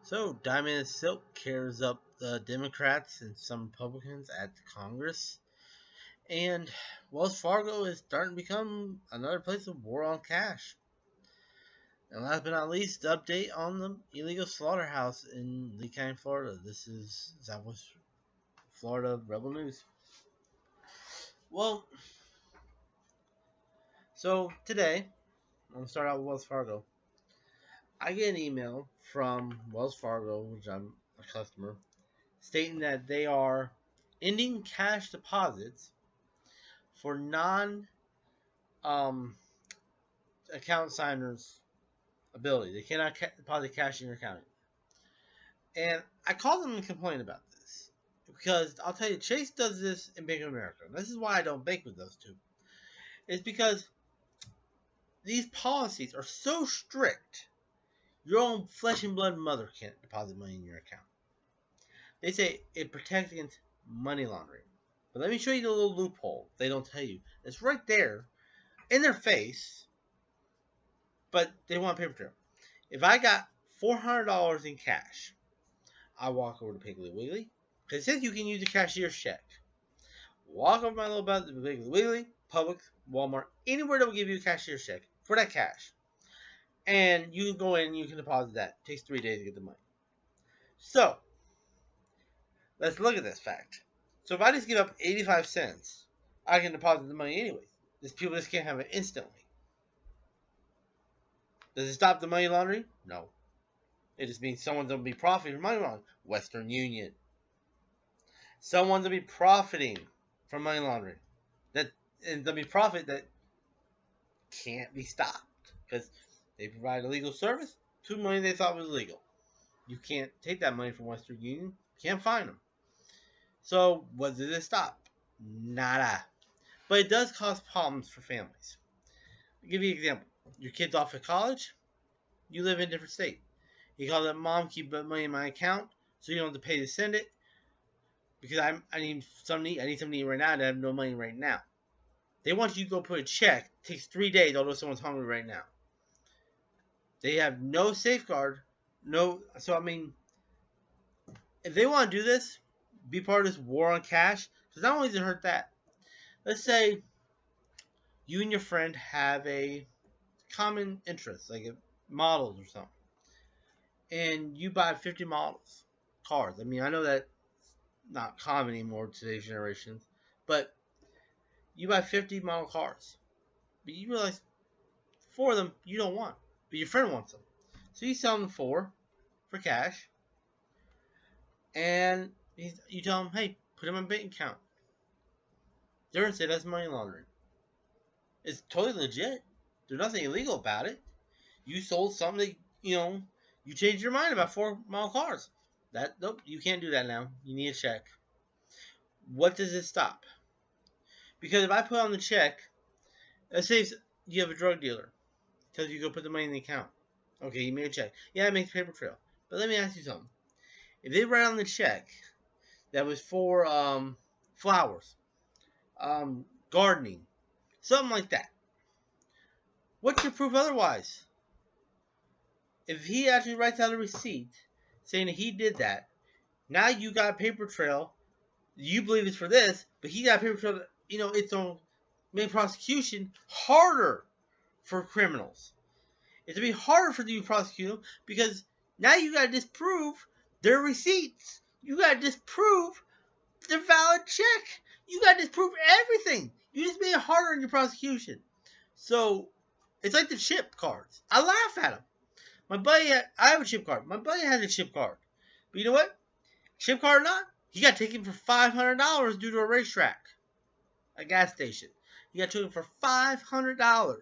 So, Diamond and Silk cares up the Democrats and some Republicans at Congress. And Wells Fargo is starting to become another place of war on cash. And last but not least, the update on the illegal slaughterhouse in Lee County, Florida. This is Southwest Florida Rebel News. Well, so today, I'm going to start out with Wells Fargo. I get an email from Wells Fargo, which I'm a customer, stating that they are ending cash deposits for non account signers' ability. They cannot deposit cash in your account. And I called them and complained about this because I'll tell you, Chase does this in Bank of America. This is why I don't bank with those two. It's because these policies are so strict. Your own flesh and blood mother can't deposit money in your account. They say it protects against money laundering. But let me show you the little loophole they don't tell you. It's right there in their face, but they want a paper trail. If I got $400 in cash, I walk over to Piggly Wiggly, because it says you can use a cashier's check. Walk over my little belt to Piggly Wiggly, Publix, Walmart, anywhere that will give you a cashier's check for that cash. And you can go in and you can deposit that. It takes 3 days to get the money. So, let's look at this fact. So if I just give up 85 cents, I can deposit the money anyways. These people just can't have it instantly. Does it stop the money laundering? No. It just means someone's going to be profiting from money laundering. Western Union. Someone's going to be profiting from money laundering. And there'll be profit that can't be stopped. Because they provide a legal service to money they thought was legal. You can't take that money from Western Union. Can't find them. So, what does it stop? Nada. But it does cause problems for families. I'll give you an example. Your kid's off at college. You live in a different state. You call up, Mom, keep money in my account so you don't have to pay to send it. Because I need something to eat right now and I have no money right now. They want you to go put a check. It takes 3 days, although someone's hungry right now. They have no safeguard. So, I mean, if they want to do this, be part of this war on cash, because not only does it hurt that, let's say you and your friend have a common interest, like models or something, and you buy 50 models, cars. I mean, I know that's not common anymore today's generations, but you buy 50 model cars, but you realize 4 of them you don't want, but your friend wants them. So you sell them 4 for cash, and you tell them, hey, put them in a bank account. They're going to say that's money laundering. It's totally legit. There's nothing illegal about it. You sold something that, you changed your mind about 4 model cars. Nope, you can't do that now. You need a check. What does it stop? Because if I put on the check, let's say you have a drug dealer. Tells you go put the money in the account. Okay, you made a check. Yeah, it makes a paper trail. But let me ask you something. If they write on the check that was for flowers, gardening, something like that, what's your proof otherwise? If he actually writes out a receipt saying that he did that, now you got a paper trail. You believe it's for this, but he got a paper trail that, it's going to make prosecution harder for criminals. It's going to be harder for you to prosecute them because now you got to disprove their receipts. You got to disprove their valid check. You got to disprove everything. You just made it harder in your prosecution. So, it's like the chip cards. I laugh at them. I have a chip card. My buddy has a chip card. But you know what? Chip card or not, he got taken for $500 due to a racetrack. A gas station. He got taken for $500.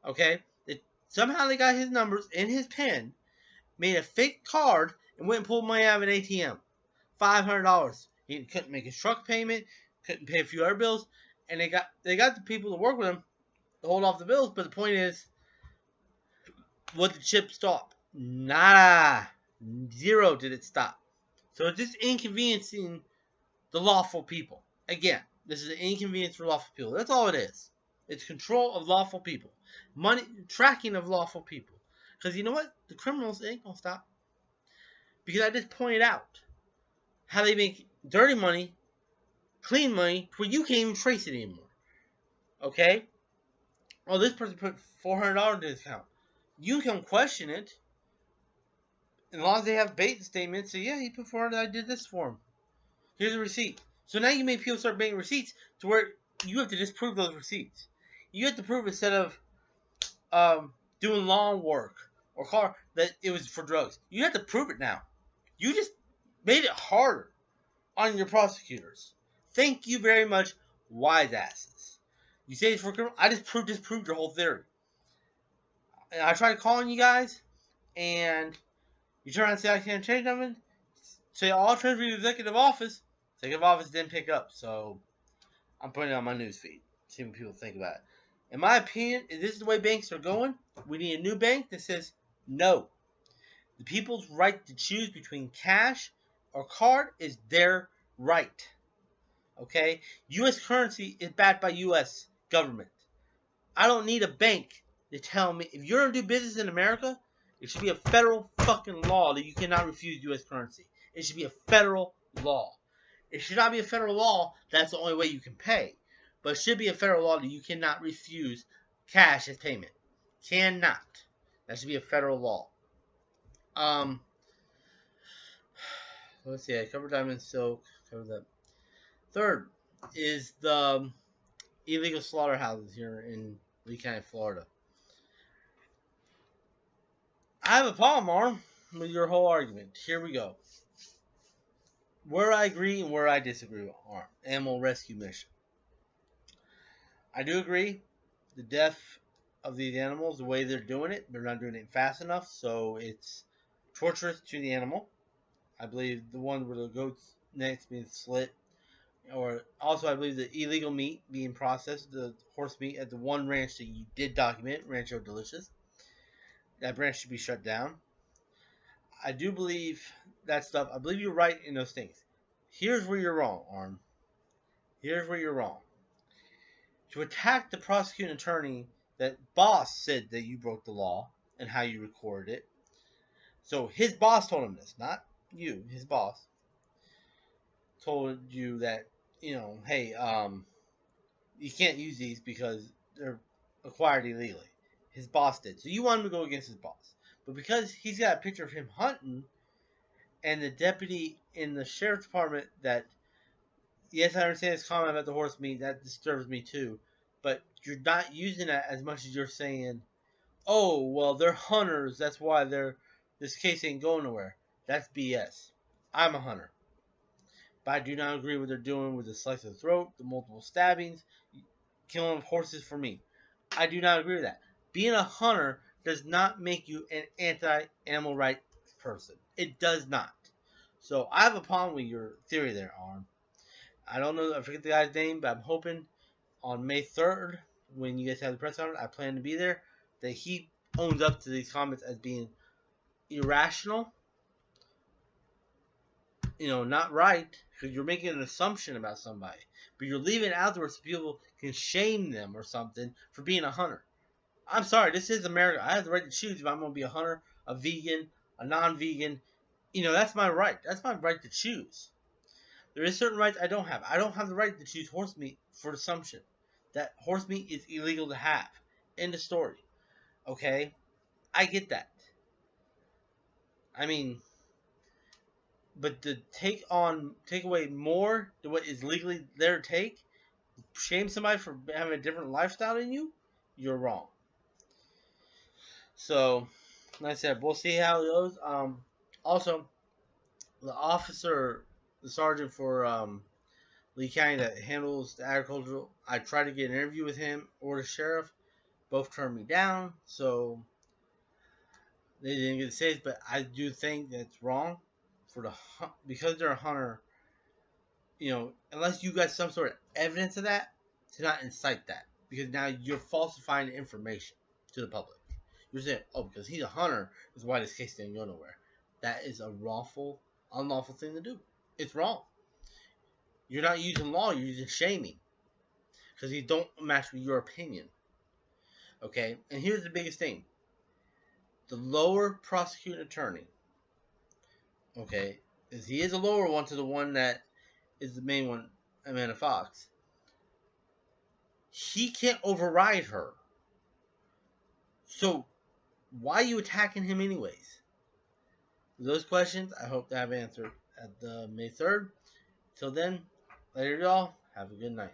Okay? Somehow they got his numbers in his pen, made a fake card, and went and pulled money out of an ATM. $500. He couldn't make his truck payment, couldn't pay a few other bills, and they got the people to work with him to hold off the bills. But the point is, what did the chip stop? Nada. Zero did it stop. So it's just inconveniencing the lawful people. Again, this is an inconvenience for lawful people. That's all it is. It's control of lawful people. Money tracking of lawful people. Because you know what? The criminals ain't going to stop. Because I just pointed out how they make dirty money, clean money, where you can't even trace it anymore. Okay? Oh, this person put $400 in his account. You can question it. As long as they have bank statements, say, yeah, he put 400, I did this for him. Here's a receipt. So now you make people start making receipts to where you have to disprove those receipts. You have to prove instead of doing lawn work or car that it was for drugs. You have to prove it now. You just made it harder on your prosecutors. Thank you very much, wise asses. You say it's for criminal. I just disproved your whole theory. And I tried calling you guys, and you turn around and say I can't change nothing. Say I'll transfer you to executive office. Executive office didn't pick up, so I'm putting it on my news feed. See what people think about it. In my opinion, if this is the way banks are going, we need a new bank that says no. The people's right to choose between cash or card is their right. Okay? U.S. currency is backed by U.S. government. I don't need a bank to tell me if you're going to do business in America, it should be a federal fucking law that you cannot refuse U.S. currency. It should be a federal law. It should not be a federal law that's the only way you can pay. But it should be a federal law that you cannot refuse cash as payment. Cannot. That should be a federal law. Let's see. I covered diamond silk. Covered that. Third is the illegal slaughterhouses here in Lee County, Florida. I have a problem, Arm, with your whole argument. Here we go. Where I agree and where I disagree with Arm. Animal rescue mission. I do agree. The death of these animals, the way they're doing it, they're not doing it fast enough, so it's torturous to the animal. I believe the one where the goat's neck's being slit, or also I believe the illegal meat being processed, the horse meat at the one ranch that you did document, Rancho Delicious. That branch should be shut down. I do believe that stuff. I believe you're right in those things. Here's where you're wrong, Arm. Here's where you're wrong. To attack the prosecuting attorney that boss said that you broke the law and how you recorded it. So his boss told him this, not you. His boss told you that, hey, you can't use these because they're acquired illegally. His boss did. So you want him to go against his boss. But because he's got a picture of him hunting and the deputy in the sheriff's department that, yes, I understand his comment about the horse meat. That disturbs me too. But you're not using that as much as you're saying, oh, well, they're hunters. That's why this case ain't going nowhere. That's BS. I'm a hunter. But I do not agree with what they're doing with the slice of the throat, the multiple stabbings, killing horses for me. I do not agree with that. Being a hunter does not make you an anti-animal rights person. It does not. So I have a problem with your theory there, Arm. I don't know, I forget the guy's name, but I'm hoping on May 3rd, when you guys have the press conference, I plan to be there, that he owns up to these comments as being irrational, not right, because you're making an assumption about somebody, but you're leaving it out there so people can shame them or something for being a hunter. I'm sorry, this is America. I have the right to choose if I'm going to be a hunter, a vegan, a non-vegan. That's my right. That's my right to choose. There is certain rights I don't have. I don't have the right to choose horse meat for assumption. That horse meat is illegal to have. End of story. Okay? I get that. I mean, but to take away more than what is legally there to take, shame somebody for having a different lifestyle than you, you're wrong. So, like I said, we'll see how it goes. Also, the sergeant for Lee County that handles the agricultural, I tried to get an interview with him or the sheriff. Both turned me down, so they didn't get to say it. But I do think that's wrong because they're a hunter. Unless you got some sort of evidence of that, to not incite that, because now you're falsifying information to the public. You're saying, oh, because he's a hunter is why this case didn't go nowhere. That is a unlawful thing to do. It's wrong. You're not using law, you're using shaming. Because you don't match with your opinion. Okay? And here's the biggest thing. The lower prosecuting attorney okay, is he is a lower one to the one that is the main one, Amanda Fox. He can't override her. So why are you attacking him anyways? Those questions I hope to have answered at the May 3rd. Till then, later y'all. Have a good night.